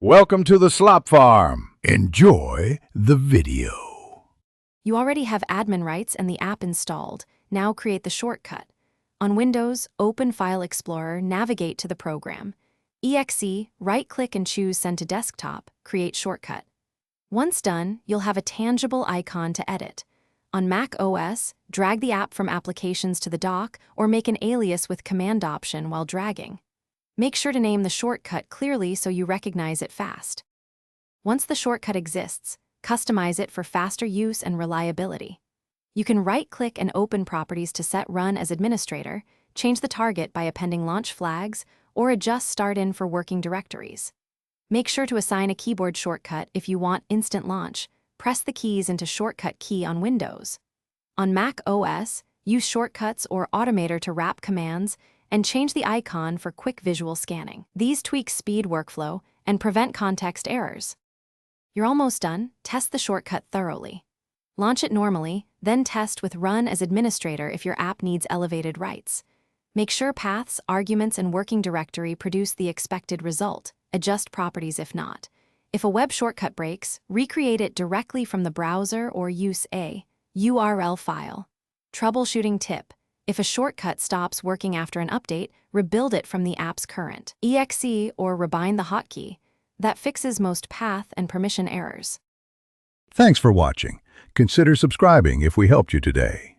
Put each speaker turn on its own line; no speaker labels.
Welcome to the Slop Farm. Enjoy the video.
You already have admin rights and the app installed. Now create the shortcut. On Windows, open File Explorer, navigate to the program. EXE, right-click and choose Send to Desktop, create shortcut. Once done, you'll have a tangible icon to edit. On macOS, drag the app from Applications to the dock or make an alias with Command Option while dragging. Make sure to name the shortcut clearly so you recognize it fast. Once the shortcut exists, customize it for faster use and reliability. You can right-click and open Properties to set Run as administrator, change the target by appending launch flags, or adjust Start In for working directories. Make sure to assign a keyboard shortcut if you want instant launch. Press the keys into Shortcut key on Windows. On Mac OS, use Shortcuts or Automator to wrap commands and change the icon for quick visual scanning. These tweak speed workflow and prevent context errors. You're almost done. Test the shortcut thoroughly. Launch it normally, then test with Run as administrator if your app needs elevated rights. Make sure paths, arguments, and working directory produce the expected result. Adjust properties if not. If a web shortcut breaks, recreate it directly from the browser or use a URL file. Troubleshooting tip: if a shortcut stops working after an update, rebuild it from the app's current exe or rebind the hotkey. That fixes most path and permission errors.
Thanks for watching. Consider subscribing if we helped you today.